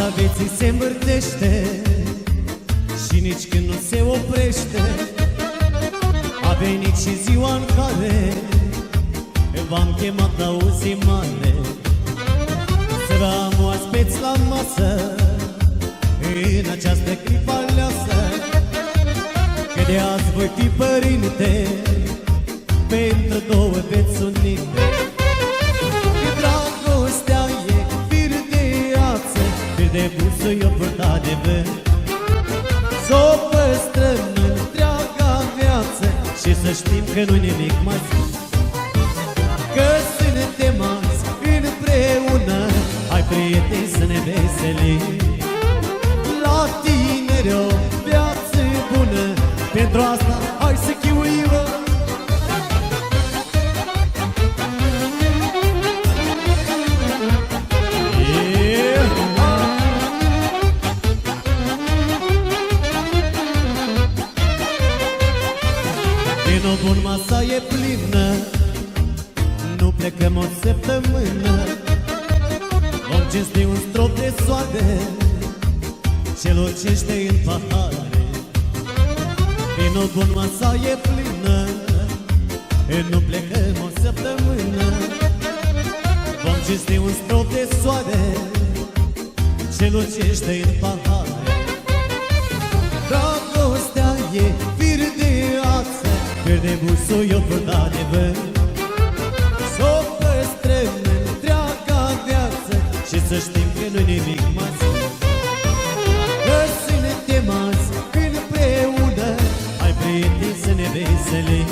Roata vieții se învârtește și nici când nu se oprește. A venit și ziua în care v-am chemat la o zi mare. Să am oaspeți la masă în această clipă aleasă, că de azi voi fi părinte, pentru două veți unite. Dragostea e fir de ață, fir de busuioc purtat de vânt. S-o păstrăm întreaga viață și să știm că nu-i nimic mai scurt, că suntem azi împreună. Hai, prieteni, să ne veselim, la tineri o viață bună. Pentru asta hai să chiuim. Vinul bun, masa e plină, nu plecăm o săptămână. Vom cinsti un strop de soare ce lucește în pahare. Vinul bun, masa e plină, nu plecăm o săptămână. Vom cinsti un strop de soare ce lucește în pahare. Dragostea e fir de ață, fir de busuioc purtat de vânt. S-o păstrăm întreaga viață și să știm că nu-i nimic mai scurt, că suntem azi împreună. Hai, prieteni, să ne veselim,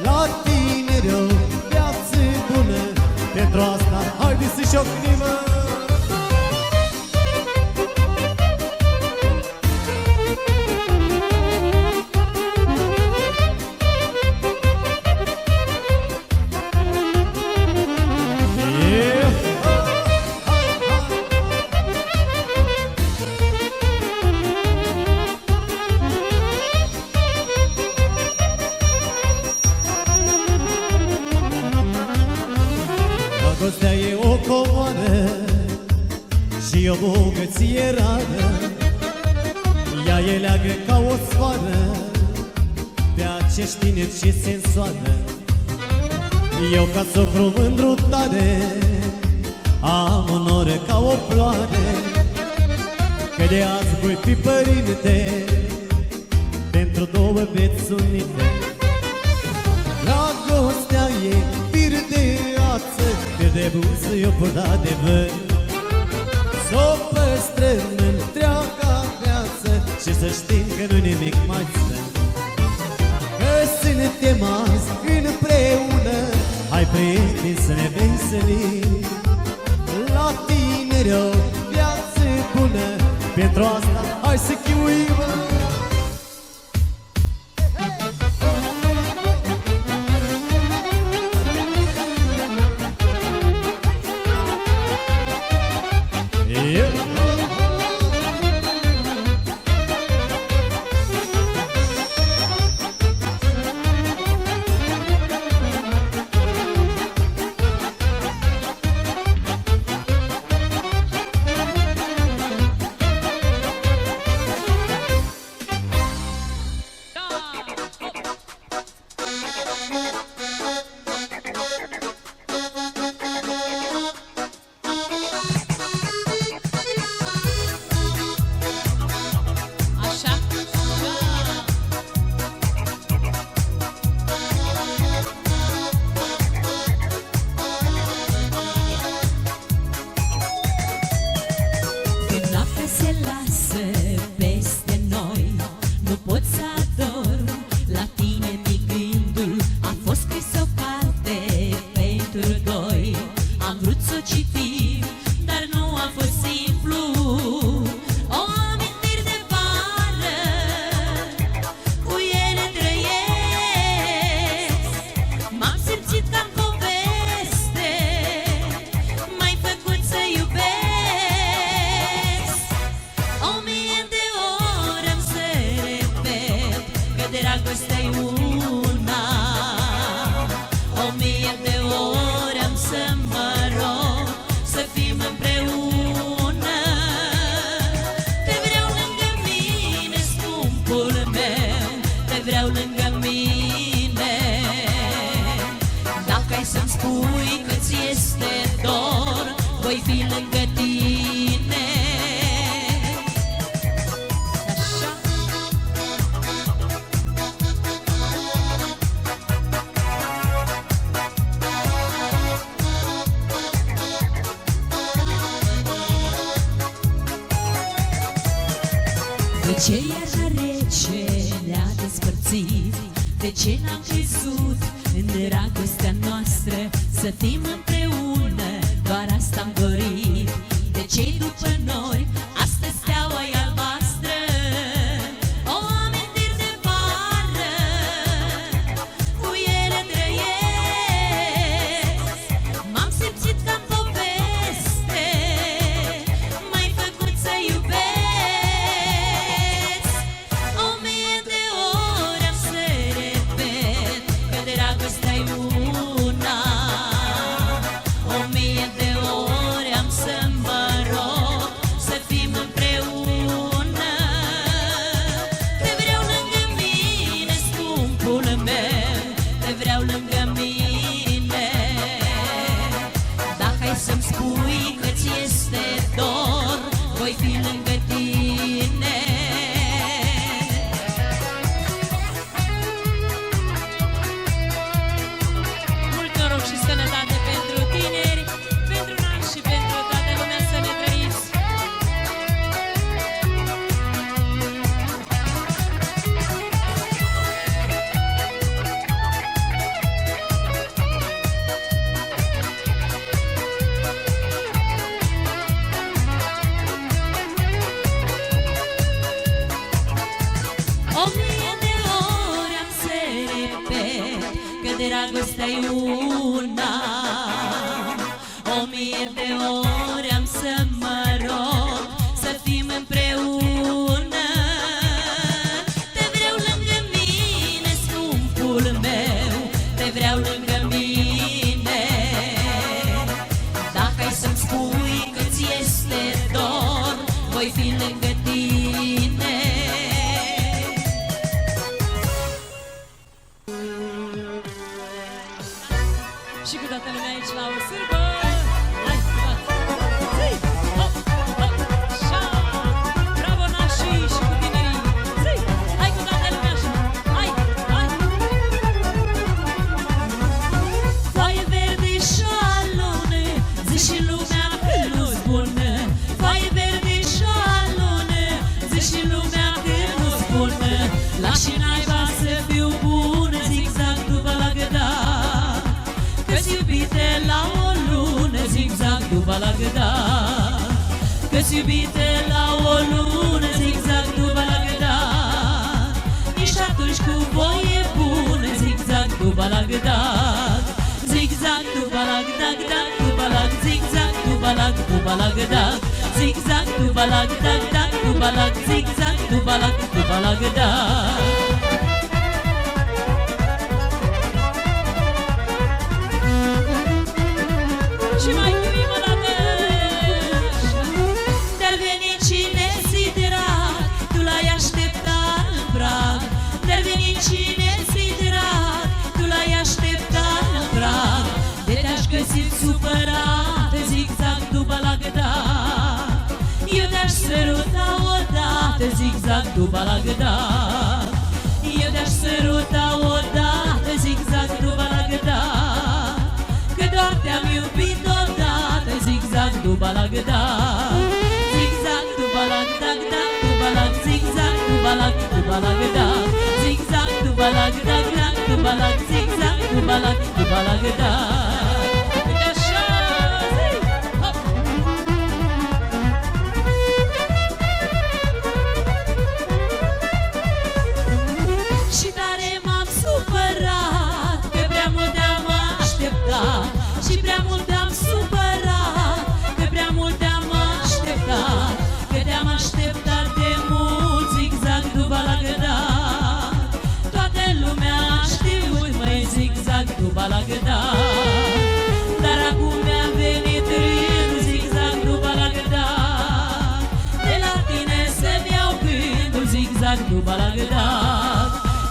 la tineri o viață bună. Pentru asta haide să șocnim. Dragostea e o comoară și o bogăție rară. Ea e leagă ca o sfoară pe acești tineri și sensoară. Eu, ca socru mândru tare, am onoră ca o floare, că de azi voi fi părinte, pentru două veți unite. Dragostea e fir de ață, fir de busuioc purtat de vânt. S-o păstrăm întreaga viață și să știm că nu-i nimic mai strânt, că suntem azi împreună. Hai, prieteni, să ne veselim, la tineri o viață bună. Pentru asta hai să chiuim. ce iarna rece ne-a despărțit? De ce n-am crezut în dragostea noastră? Să fim împreună, doar asta-am dorit. De ce după noi astăzi steaua e albastră? O amintiri de vară, cu ele trăiesc. M-am simțit ca-n poveste, m-ai făcut să iubesc. O mie de ori am să repet că dragostea-i una. O mie de ori am să mă rog să fim împreună. Te vreau lângă mine, scumpul meu, te vreau lângă mine. Dacă ai să-mi spui că ți este dor, voi fi lângă tine. Mult noroc și sănătate pentru tineri, pentru noi și pentru toată lumea, să ne trăiți! O mie de ori am să repet că dragostea-i una. O mie de ori am să mă rog să fim împreună. Te vreau lângă mine, scumpul meu, te vreau lângă mine. Dacă ai să-mi spui că ți este dor, voi fi lângă tine. Și cu toată lumea aici la o sârbă. Hai, zi, hop, hop, așa. Bravo nașii și cu tinerii. Zi, hai cu toată lumea așa. Hai, hai. Foaie verde și alune, zi și lumea că nu-s bună. Foaie verde și alune, zi și lumea că nu-s bună. Lași naiba să fiu bună, zigzag după la gădar. Că-s iubite la o lună, zigzag după la gădar. Că-s iubite la o lună, zigzag după la gădar. Nici atunci cu voie bună, zigzag după la gădar. Zigzag după la gădar, gădar, după la zigzag după la gădar. Zigzag după la gădar, gădar, după la zigzag după la gădar. Și mai iubim o dată. Dar veni cine siderat, tu l-ai așteptat în prag. Dar veni cine siderat, tu l-ai așteptat în prag. De te-aș găsi supărat, zigzag după la gădar. Eu te-aș săruta odată, zigzag după la gădar. Eu te-aș săruta odată, zigzag după la gădar. Că doar te-am iubit odată, zigzag după la gădar. Zigzag după la gădar, gădar, după la zigzag după la gădar. Zigzag după la gădar, gădar, după la zigzag după la gădar. Uite așa, zi, hop! Și tare m-am supărat, că prea mult te-am așteptat. Și prea mult te-am supărat, că prea mult te-am așteptat. Că te-am așteptat de mult, zigzag după la gădar. Toată lumea a știut, măi, zigzag după la gădar. Dar acum mi-a venit rândul, zigzag după la gădar. De la tine să-mi iau gândul, zigzag după la gădar.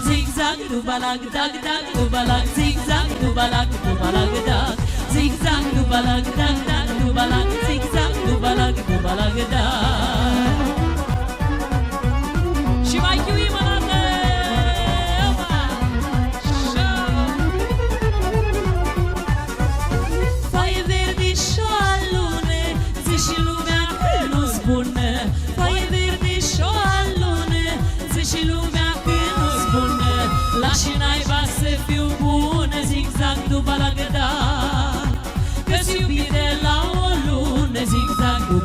Zigzag după la gădar, gădar, după la zigzag după la gădar. Zigzag după la gădar, gădar, după la zigzag după la gădar. Și mai chiuim o dată. Foaie verde și alune, zi și lumea că nu-s bună. Foaie verde și alune,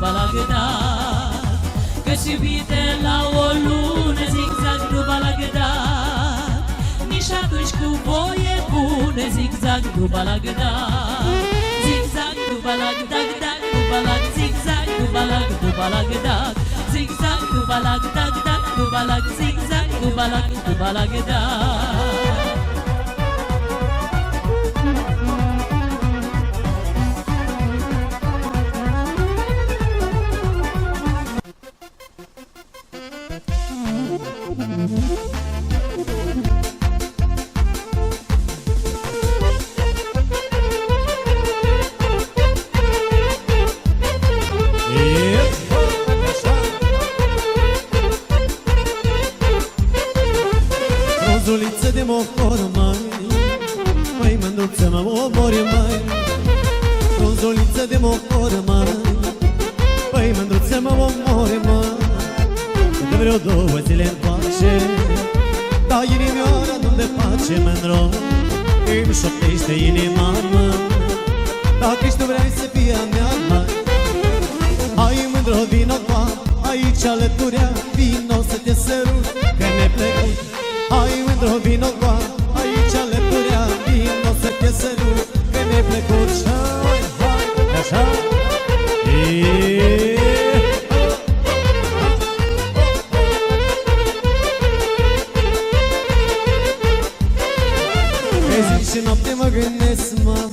după la gândar, că-s iubite la o lună, zigzag după la gândar, nici atunci cu voie bună, zigzag după la gândar, zigzag după la gândar, după la zigzag după la gândar, zigzag după la gândar, după la zigzag după la gândar. Frunzuliță de mocor, mai, mai mândruță mă omori, mai. Frunzuliță de mocor, mai, mai mândruță mă omori, mai. De vreo 2 zile încoace, dar inimioara nu-mi pace, mândro. Îmi șoptește inima, mă, dacă tu vrei să fie a mea, mă. Hai mândro, vino qua, aici alăturea, vino să te sărut, că ne plecăm. Hai mândro, vino qua, aici alăturea, vino să te sărut, că ne plecăm. Hai, hai, așa. Pe zi și noapte mă gândesc, mai,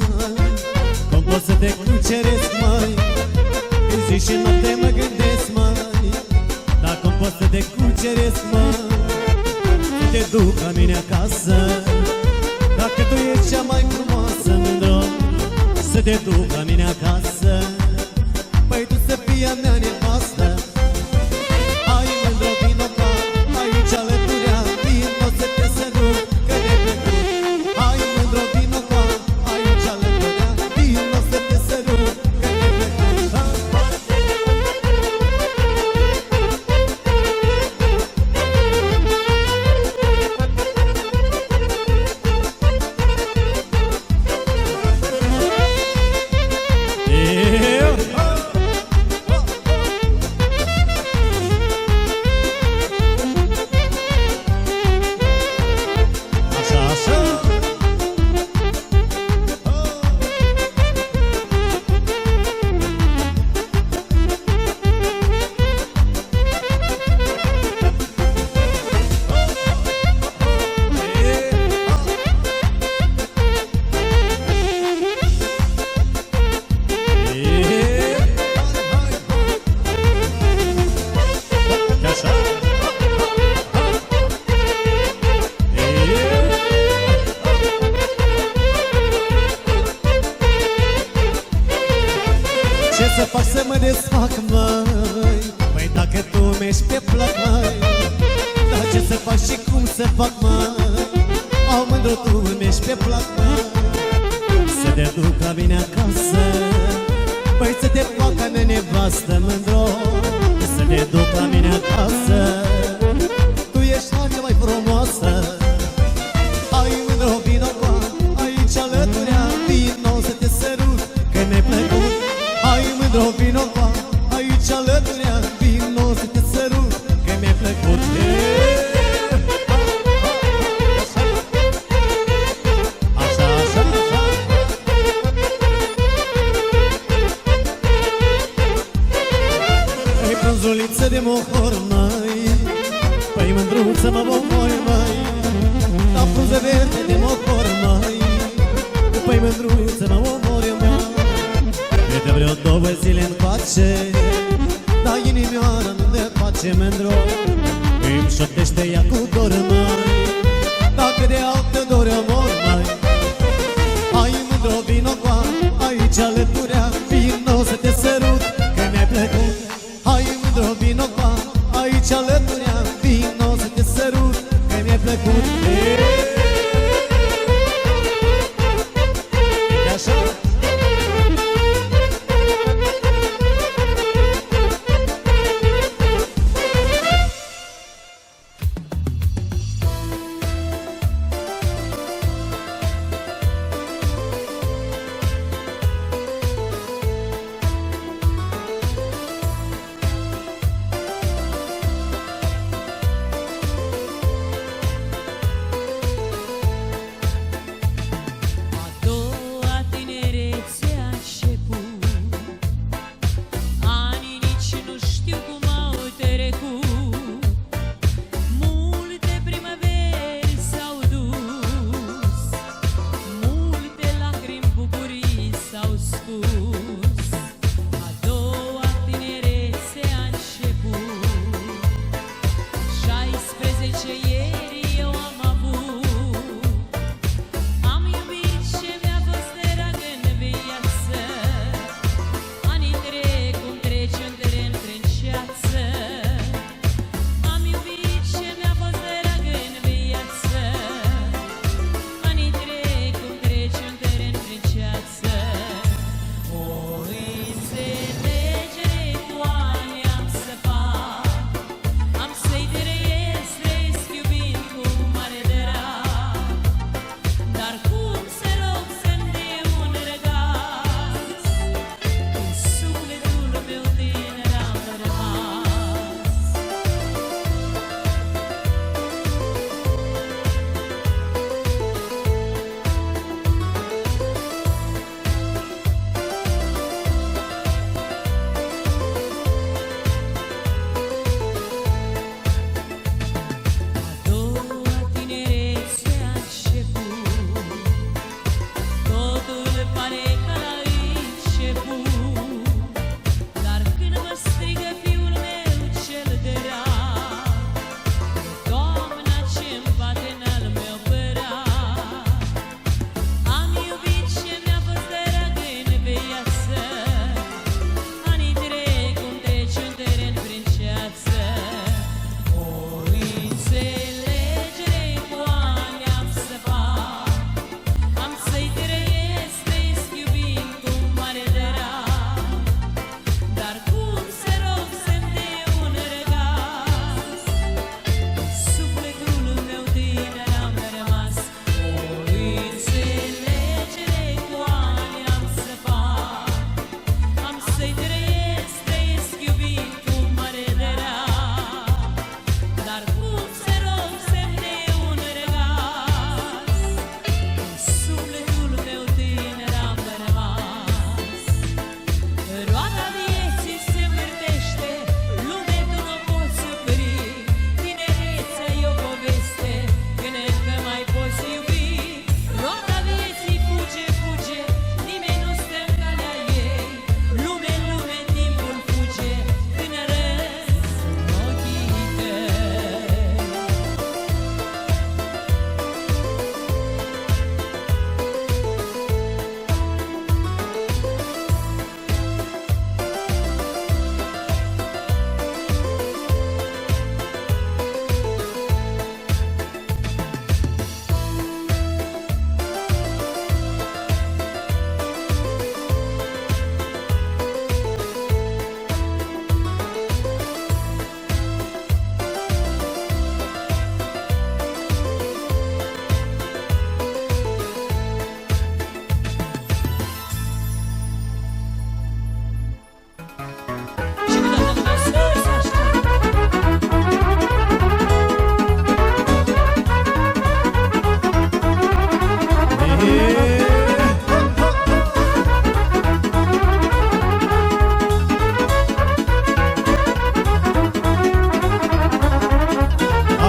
cum pot să te cuceresc, mai. Pe zi și noapte mă gândesc, mai, dar cum pot să te cuceresc, mai. Să te duc la mine acasă, dacă tu ești cea mai frumoasă, mândro. Să te duc la mine acasă, păi tu să fii a mea nevastă. Hai mândro, vino qua, aici alăturea, vino să te sărut, că ne plecăm. Hai mândro, vino qua, aici alăturea, vino să te sărut, că ne plecăm. Așa, așa. Așa. Ce să fac să mă desfac, măi? Păi dacă tu mi-ești pe plac, măi. Dar ce să fac și cum să fac, măi? Au mândru, tu mi-ești pe plac, măi. Să te duc la mine acasă, păi să te fac ca mea nevastă, mândro. Să te duc la mine acasă, tu ești cea mai frumoasă. Hai mândro, vino qua, aici alăturea, vino să te sărut, că mi-ai plăcut. Hai mândro, vino qua, aici alăturea, vino să te sărut, că mi-ai plăcut. Așa, așa, așa. Ei, frunzuliță de mohor, mai, păi mândruță mă omori, mai. La frunză verde de mohor, mai, păi mândruță mă omori, mai. De vreo 2 zile încoace, dar inimioara nu-mi pace, mândro. Îmi șoptește ea cu dor, mai, dacă de altă dor mor, mai. Hai mândro, vino qua, aici alăturea, vino să te sărut, că mi-ai plăcut. Hai mândro, vino qua, aici alăturea, vino să te sărut, că mi-ai plăcut. E așa? A doua tinerețe a început, 16 ieri eu am avut. Am iubit ce mi-a fost drag în viață, anii trec cum trece un tren prin ceață. Am iubit ce mi-a fost drag în viață, anii trec cum trece un tren prin ceață. O înțelegere cu ani am să fac, am să-i trăiesc, trăiesc iubind cu mare drag. Dar cum să rog să-mi dea un răgaz, în sufletul meu tânăr am rămas. A doua tinerețe a început, totul pare ca la început. Dar când mă strigă fiul meu cel drag, toamna ce-mi bate n-al meu părat. Am iubit ce mi-a fost drag în viață, anii trec cum trece un teren prin ceață. O înțelegere cu ani am să fac, am să-i trăiesc, trăiesc iubind cu mare drag. Dar cum să rog să-mi dea un răgaz, în sufletul meu tânăr am rămas. O înțelegere cu ani am să fac, am să-i trăiesc, trăiesc iubind cu mare drag. Dar cum să rog să-mi dea un răgaz, în sufletul meu tânăr am rămas. Roata vieții se învârtește, lume tu nu poți opri. Tinerețea e o poveste, când încă mai poți iubi. Roata vieții fuge, fuge, nimeni nu stă în calea ei. Lume, lume, timpul fuge, tânărăți în ochii tăi. Și cu toată lumea sus, așa.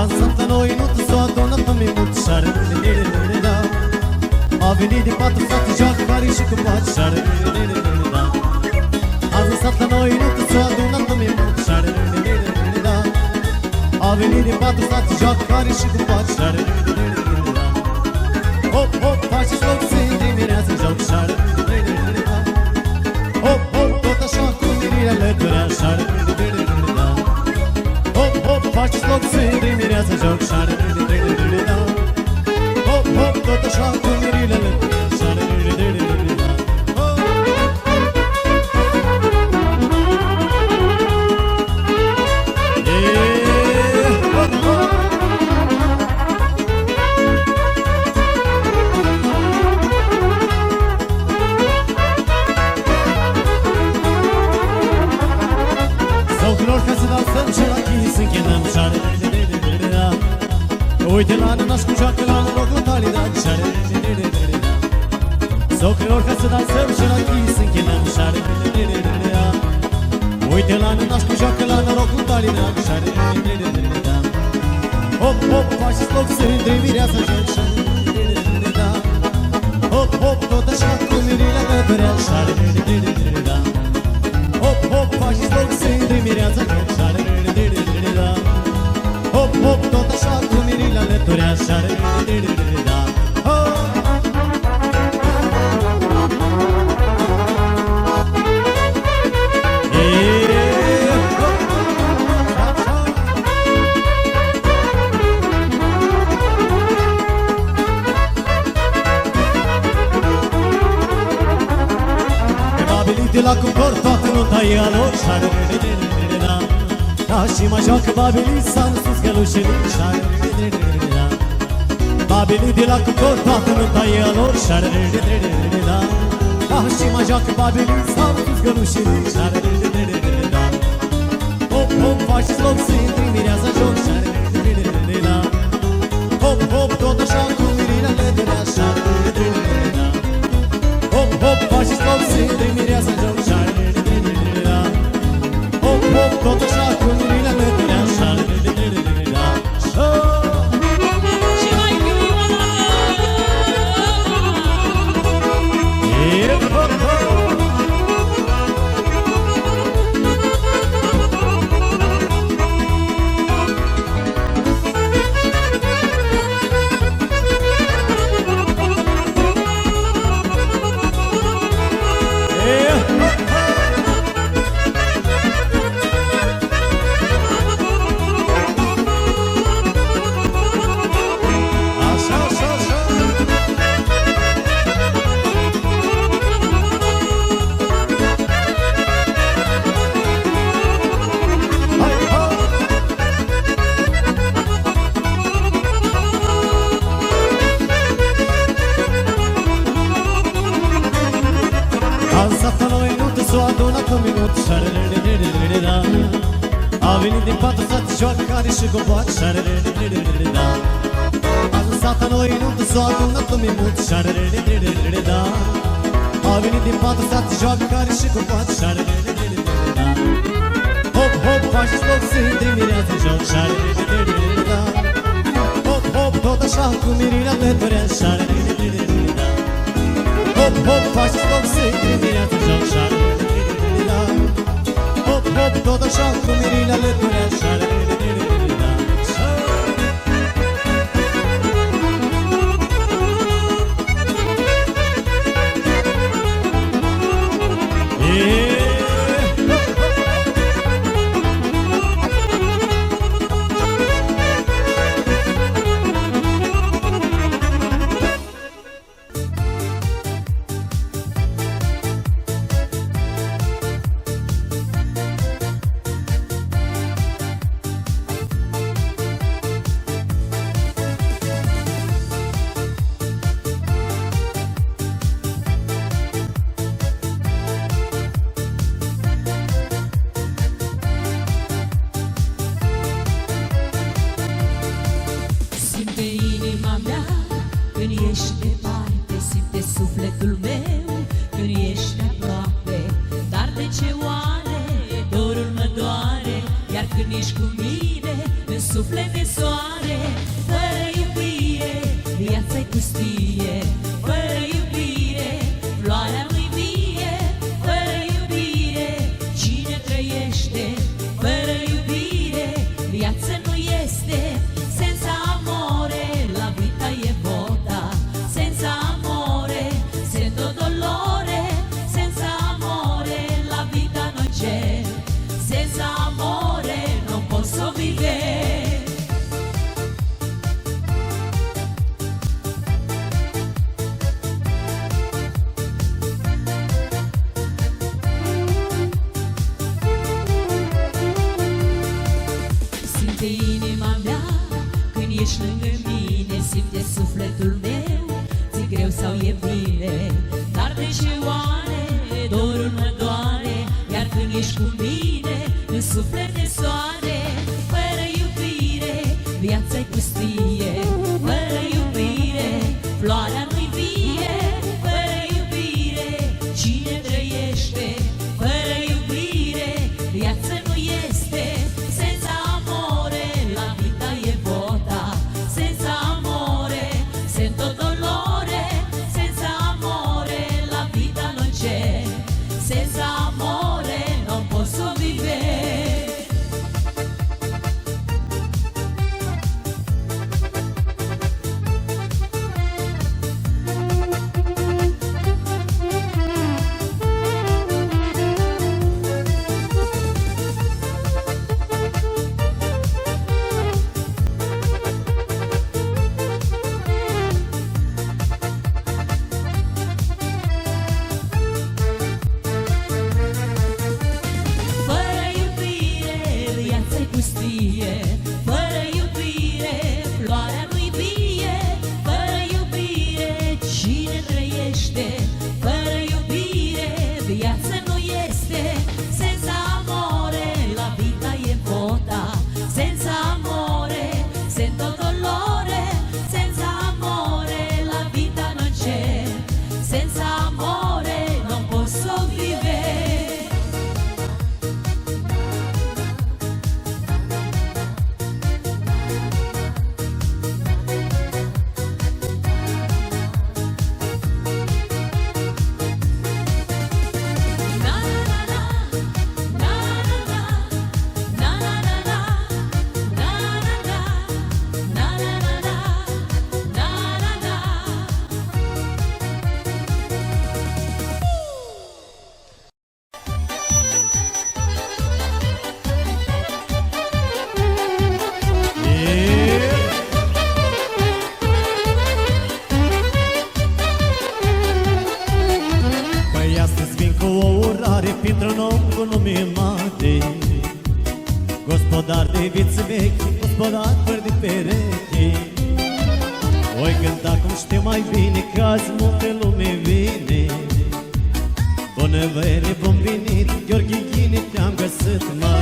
Azi la noi nu te s-o adună mi mult șare. A venit din patru sate, joacă bari și cu paci șare. Azi în sat la noi nu te s-o adună mi mult șare. A venit din patru sate, joacă bari și cu paci șare. Hop, hop, faceți loc să dimineața joc șare. Hop, hop, tot așa cu mirile alături șare. Hop, hop, faceți loc să dimineața joc șare. Hop, hop, tot așa cu mirile alături șare. Socrilor, ca să dansăm și la chii să închinăm șare. Uite la nănaș cu joacă la noroc la talidad șare. Socrilor, ca să dansăm și la chii să închinăm șare. Uite la nănaș cu joacă la noroc la talidad șare. Hop, hop, faceți loc să intre mireasa joc șare. Hop, hop, tot așa cu Mirila Lătureașa, da. Hop, hop, faceți loc să-i dimineața, da. Hop, hop, tot așa cu Mirila Lătureașa, da. De la Concor toată nota e a lor, șară-re-re-re-re-re-da. Da, și mă joacă babilii s-am sus gălușenii, șară-re-re-re-re-da. Babilii de la Concor toată nota e a lor, șară-re-re-re-re-da. Da, și mă joacă babilii s-am sus gălușenii, șară-re-re-re-re-da. Hop, hop, faceți loc să intri mireasa joc, șară-re-re-re-re-da. Hop, hop, tot așa cu Mirila Lăturea, șară-re-re-re-re-da. Hop, hop, faceți loc să intri mireasa joc, șară-re-re-re-re-da. Hop, hop, tot așa cu Mirila Lăturea, șară-re-re-re-re-da. Și mai prima A venit din patru sate, joacă care și coboacă, șară-re-re-re-re-da. A lăsat a noi nuntă, s-o adunat lumii mult, șară-re-re-re-re-da. A venit din patru sate, joacă care și coboacă, șară-re-re-re-re-da. Hop, hop, faceți loc să intri mireasa joc, șară-re-re-re-re-da. Hop, hop, tot așa cu Mirila Lăturea, șară-re-re-re-re-da. Hop, hop, faceți loc să intri mireasa joc, șară-re-re-re-da. Hop, hop, tot așa cu Mirila Lăturea, șară-re-re-re-re-da. Senza amore, sento dolore, senza amore non posso vivere. Fără iubire, floarea nu-i vie. Fără iubire, cine trăiește? Fără iubire, viața nu este. Senza amore, la vita e vuota. Senza amore, sento dolore. Senza amore, la vita non c'è. Senza amore, non posso vivere. Printr-un om cu nume mare, gospodar de viță vechi, gospodar fără de pereche. Voi cânta cum știu mai bine că azi multă lume vine. Bună vere, bun venit, Gheorghe Ghine, te-am găsit, mă.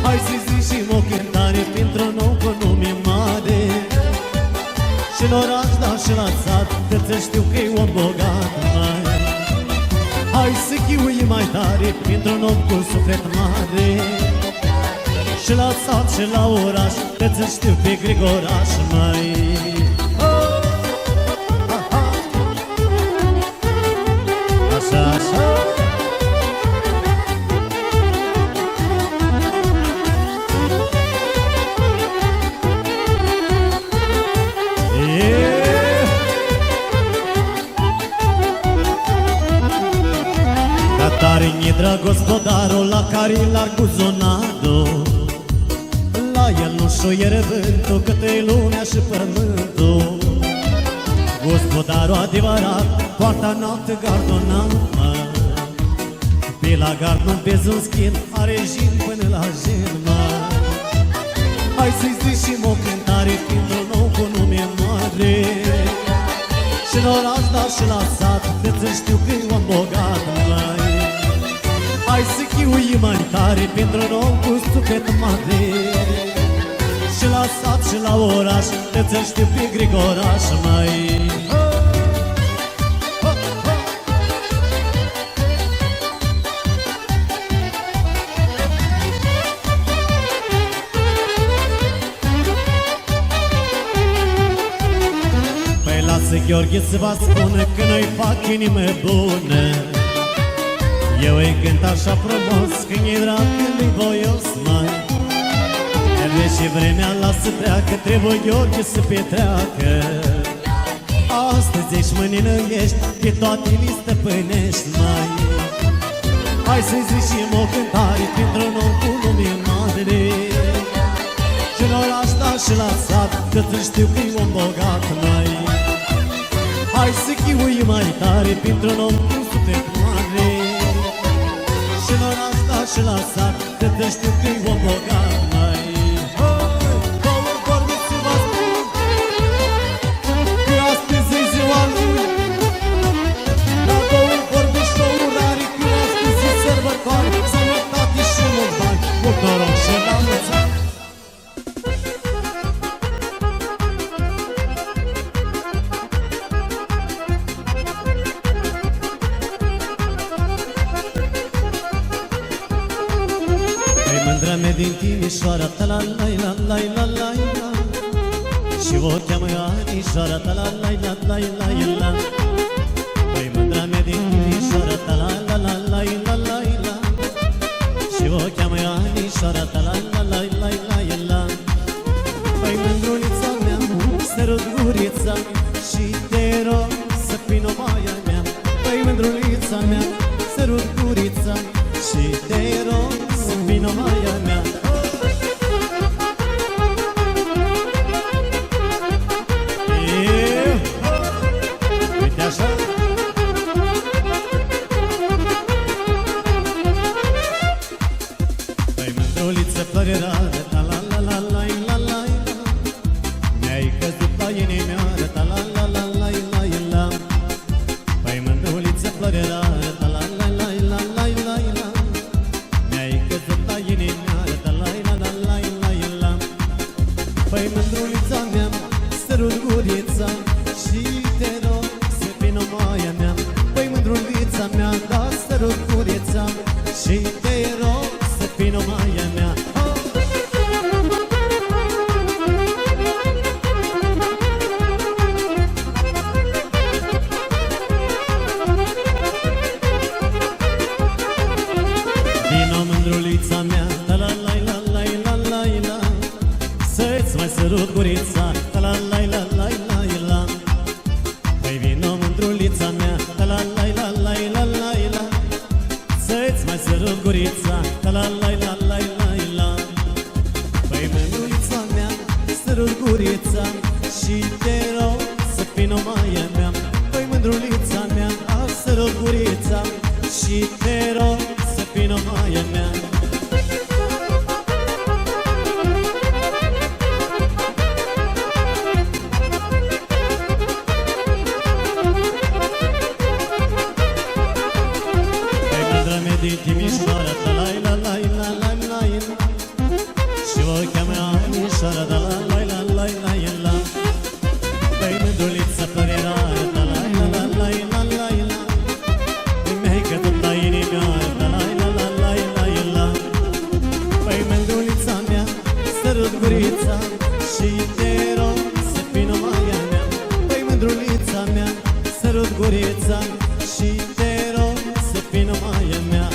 Hai să zicem o cântare printr-un om cu nume mare. Și în oraș, dar și la țară, să știu că e om bogat, măi. Hai să chiui mai tare printr-un om cu suflet mare. Și la sat și la oraș, să știu pe Grigoraș, măi. Așa, așa. Tare-i drag gospodarul la care l-ar buzonadul. La el nu șuiere vântul, cât-i lumea și pământul. Gospodarul adevărat poartă noapte gardonată. Pe la gard nu vezi un schimb, are jin până la jin, mă. Hai să-i zicem o cântare printr-un nou cu nume mare. Și în oraș, dar și la sat, să știu că e om bogat, măi. Hai să chiui mai tare pentru-un om cu suflet mare. Și la sat și la oraș, să știu pe Grigoraș, măi. Păi lasă Gheorghe să vă spună că noi fac inimă bună. Eu îi cânt așa frumos, când e drag, când e voios, măi. Trebuie și vremea lasă treacă, trebuie Gheorghe să petreacă. Astăzi ești, mâine ești, pe toate li stăpânești, măi. Hai să-i zicem o cântare printr-un om cu nume mare. Și în oraș, dar și la sat, că să știu că e om bogat, măi. Hai să chiui mai tare printr-un om cu suflet mare. Și în oraș, dar și la sat, că știu că e om bogat, măi. Două vorbiți vă spun că astăzi e ziua lui. La două vorbi și o urare, că astăzi e sărbătoare. Sănătate și mult bani, mult noroc și la mulți ani. Mândra mea din Timișoara, ta-la-la-la-la-la-la-la. Și o cheamă Anișoara, ta-la-la-la-la-la-la-la. Păi mândra mea din Timișoara, ta-la-la-la-la-la-la. gurița și te rog să fii numai a mea. Uite așa. Păi mândruliță florerară, ta la la la la la la, mi-ai căzut la inimioară, ta la la la la la la. Păi mândruliță florerară, ta la la la la la la la, mi-ai căzut la inimioară, ta la la la la la la. Păi mândrulița mea, sărut gurița și te rog să fii numai a mea. Păi mândrulița mea, da, sărut gurița și te rog să fii numai a mea. Vino mândrulița mea, la la la la la la la la, să-ți mai sărut gurița, la la la la la la la. Păi vino mândrulița mea, la la la la la la la la, să-ți mai sărut gurița, la la la la la la la. Păi mândrulița mea, sărut gurița și te rog să fii numai a mea. Păi mândrulița mea, sărut gurița și te rog să fii numai a mea. Din Timișoara, ta la la la la la la la, și vocea mea anișoara, ta la la la la la la. Păi mândrulița florerară, ta la la la la la la la, mi-ai căzut la inimioară, ta la la la la la la. Păi mândrulița mea, sărut gurița și te rog să fii numai a mea. Păi mândrulița mea, sărut gurița și te rog să fii numai a mea.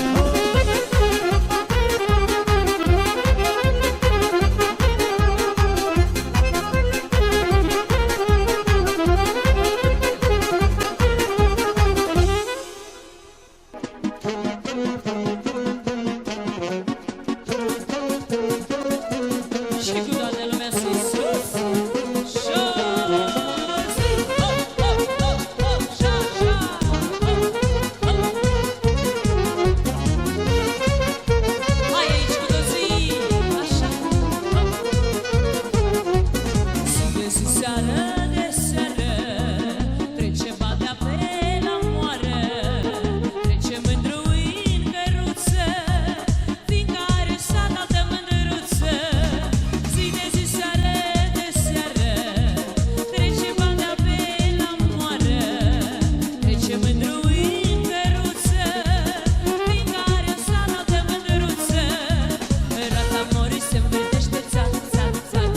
Și cu toată lumea sus, sus, jos, hop, hop, hop, hop, șa, șa, hop, hop. Hai aici cu toții, așa, hop. Sunteți în seară de seară, trece badea pe la moară, trece mândru în căruță, fiindcă are sat altă mândruță. Zi de zi, seară de seară, trece badea pe la moară, trece mândru în căruță, fiindcă are sat altă mândruță. Rata mori se învârtește, țac, țac, țac,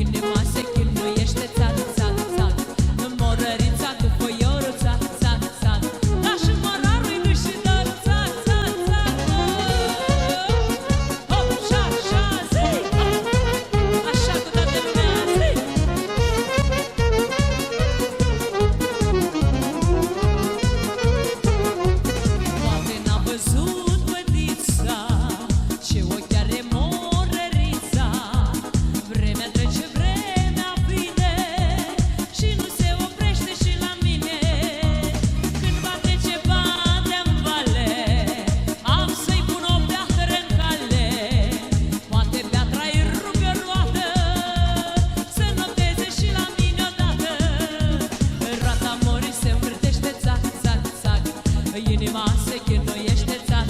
inima se chinuiește, țac, țac, țac, morărița cu foiorul, țac, țac, țac, lași morarul-i dușitor, țac, țac, țac, hop, șa, șa, zi, hop, așa cu toată lumea, zi. Poate n-a văzut bădița, ce ochi are morărița. Vremea trece, vremea vine și nu se oprește și la mine. Când va trece badea-n vale, am să-i pun o beatră în cale. Poate beatra-i rugăroată, să noteze și la mine odată. Rata mori se învârtește, țac, țac, țac, inima se chinuiește, țac,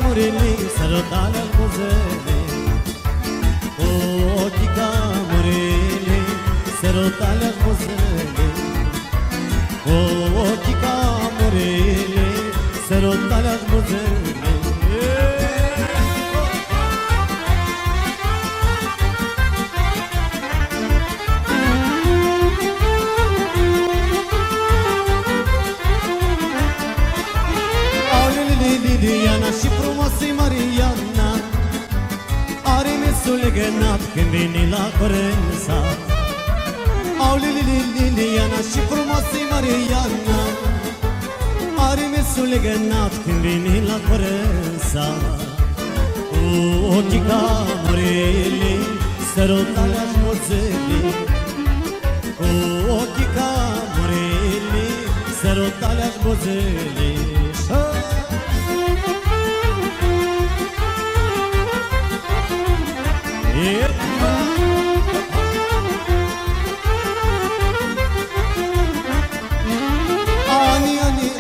camurile, sărutarea buzele, cu ochii camurile, sărutarea buzele, cu ochii camurile, sărutarea buzele. Liliana și frumoasă-i Mariana, are mesul legănat când vine la Corența. Au Liliana și frumoasă-i Mariana, are mesul legănat când vine la Corența. Cu ochii camurele, sărutarea-și moțele, cu ochii camurele, sărutarea-și moțele.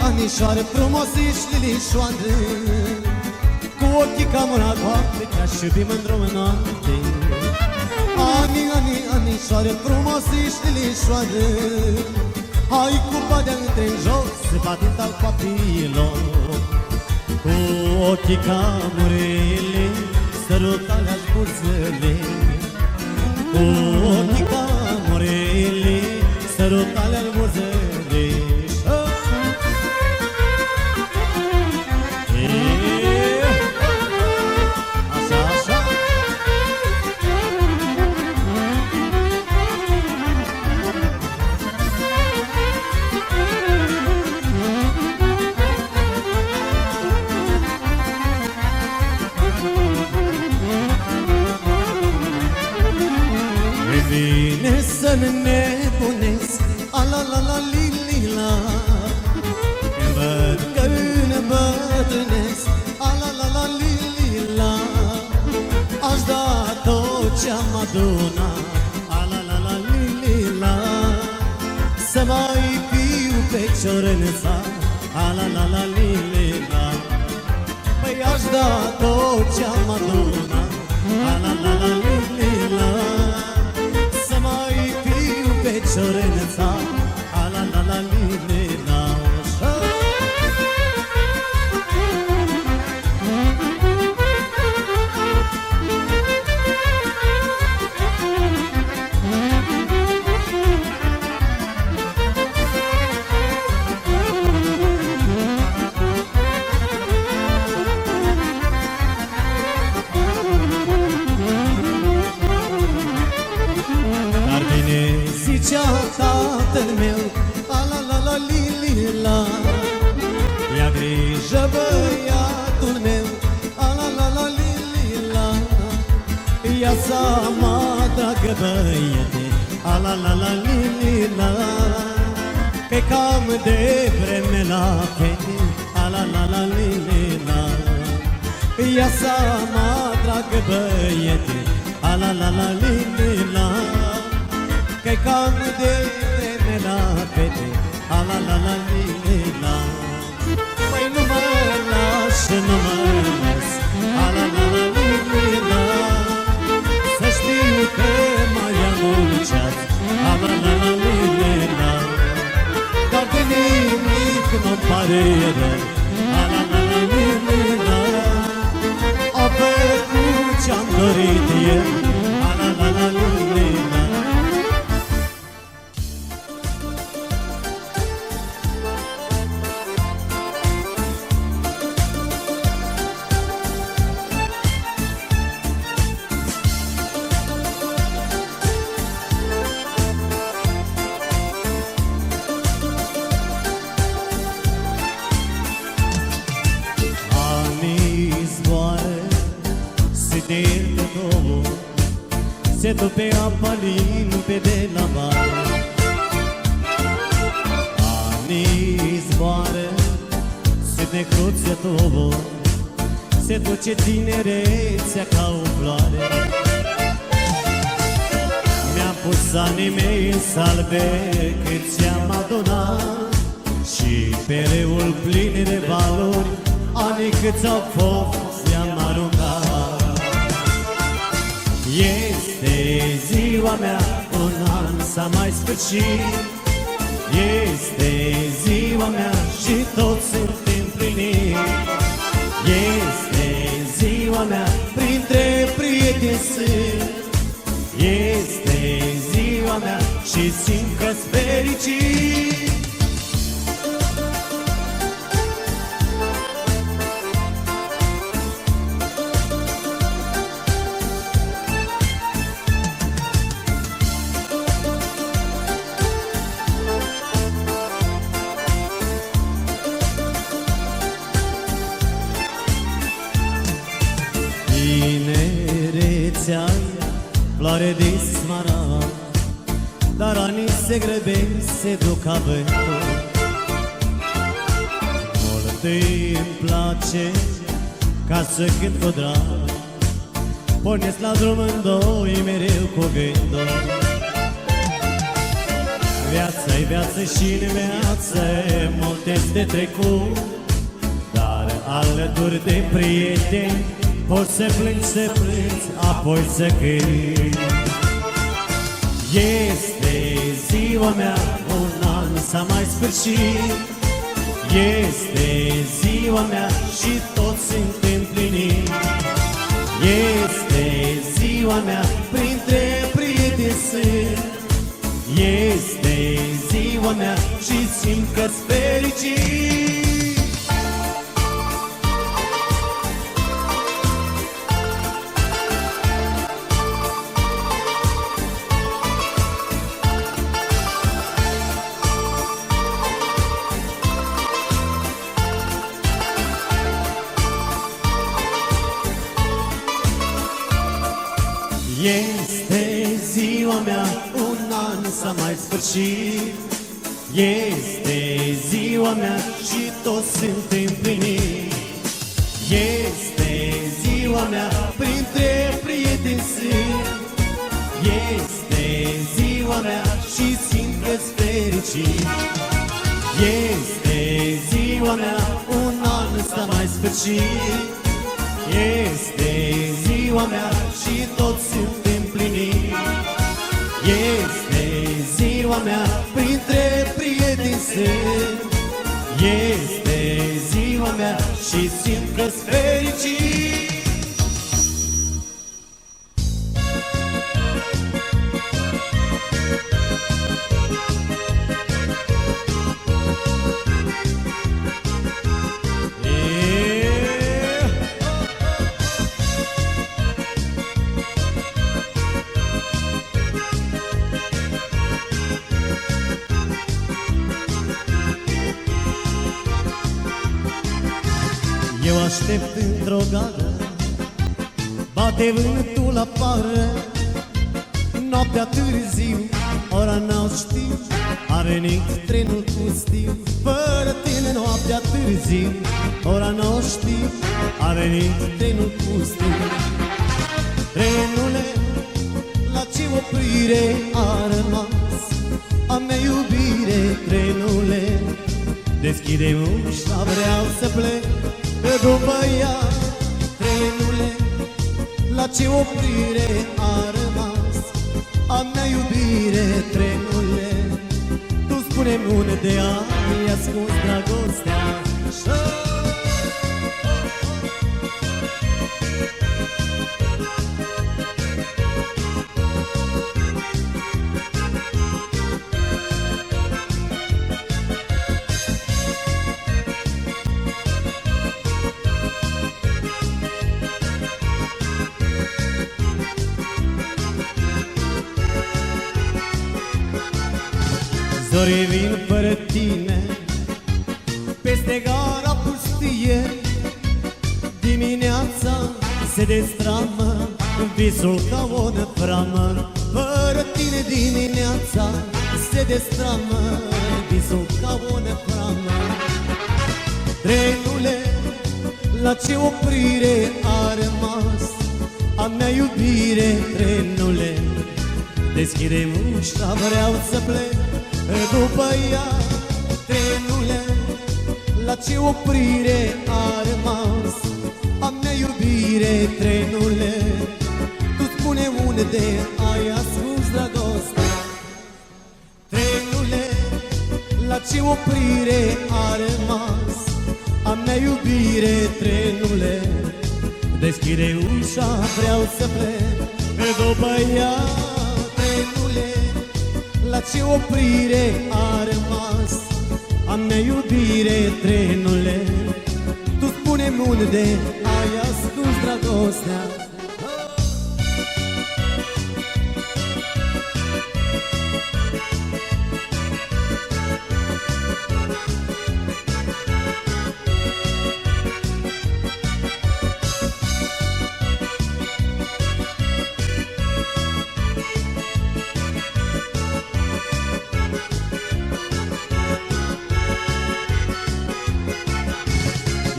Anișoară, frumoasă ești lilișoară, cu ochii ca mâna coapte, ca și de mândră noapte. Anișoară, frumoasă ești lilișoară, hai cu badea între-n jos, se bate al papilor. Cu ochii ca murele, sărutarea-și buzele, cu ochii ca murele, sărutarea-și buzele. Vine să nebunesc, ala-la-la-li-li-la, când văd că îmbătrânesc, ala-la-la-li-li-la, aș da tot ce-am adunat, ala-la-la-li-li-la, să mai fiu feciorența, ala-la-la-li-li-la. Păi aș da tot ce-am adunat, ala-la-la-li-li-la, feciorența, ala-la-la-li-li-la. Dar bine zicea tatăl meu, ala-la-la-li-li-la, ia grijă băiatul meu, ala-la-la-li-li-la, ia seama, dragă băiete, ala-la-la-li-li-la, că cam de vreme la fete, ala-la-la-li-li-la, ia seama, dragă băiete, ala-la-la-li-li-la, că cam de vreme la fete, ala-la-la-li-li-la. Păi nu mă lași, nu mă las, ala-la-la-li-li-la, să știu că mai am un ceas, ala-la-la-li-li-la, dar de nimic nu-mi pare rău, ala-la-la-li-li-la, a făcut ce-am dorit eu, ala-la-la-li-li-la. Se dupe apa limpede la mare, anii zboară, se necruță tobor, se duce tinerețea ca o floare. Mi-am pus anii mei în salbe cât ți-am adunat, și pereul plin de valori, anii câți au fost Este ziua mea, un an s-a mai sfârșit. Este ziua mea și toți sunt împliniți. Este ziua mea, printre prieteni sunt. Este ziua mea și simt că-s fericit. Tinerețea, floare de smaragd, dar anii se grăbesc, se duc ca vântul. Mult îmi place ca să cânt cu drag, pornesc la drum în doi, mereu cu gândul. Viața-i viață și în viață mult este trecut, dar alături de prieteni poți să plângi, apoi să cânti. Este ziua mea, un an s-a mai sfârșit. Este ziua mea și toți sunt împliniți. Este ziua mea, printre prieteni sunt. Este ziua mea și simt că-s fericit. Este ziua mea, un an s-a mai sfârșit. Este ziua mea și toți sunt împliniți. Este ziua mea, printre prieteni sunt. Este ziua mea și simt că-s fericit. Este ziua mea, un an s-a mai sfârșit. Este ziua mea și toți sunt împliniți. Este ziua mea, printre prieteni sunt. Este ziua mea și simt că-s fericit. Eu aștept într-o gară, bate vântul afară. Noaptea târziu, ora n-au știu, a venit trenul pustiu. Fără tine noaptea târziu, ora n-au știu, a venit trenul pustiu. Trenule, la ce oprire a rămas a mea iubire? Trenule, deschide ușa, vreau să plec după ea. Trenule, la ce oprire a rămas a mea iubire? Trenule, tu spune-mi unde ai ascuns dragostea. Zorii vin fără tine peste gara pustie. Dimineața se destramă visul ca o năframă. Fără tine dimineața se destramă visul ca o năframă. Trenule, la ce oprire a rămas a mea iubire? Trenule, deschide ușa, vreau să plec după ea. Trenule, la ce oprire a rămas a mea iubire? Trenule, tu spune spune unde ai ascuns dragostea. Trenule, la ce oprire a rămas a mea iubire? Trenule, deschide ușa, vreau să plec după ea. Trenule, la ce oprire a rămas a mea iubire? Trenule, tu spune-mi unde ai ascuns dragostea.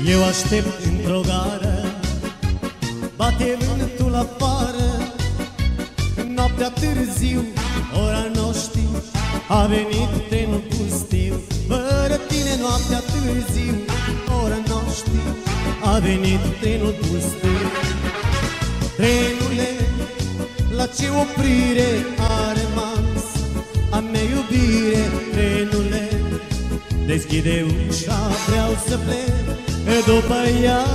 Eu aștept într-o gară, bate vântul afară. Noaptea târziu, ora nu știu, a venit trenul pustiu. Fără tine noaptea târziu, ora nu știu, a venit trenul pustiu. Trenule, la ce oprire a rămas a mea iubire? Trenule, deschide ușa, vreau să plec după ea.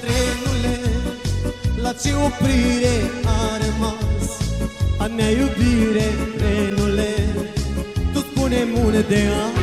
Trenule, la ce oprire a rămas a mea iubire? Trenule, tu spune-mi unde ai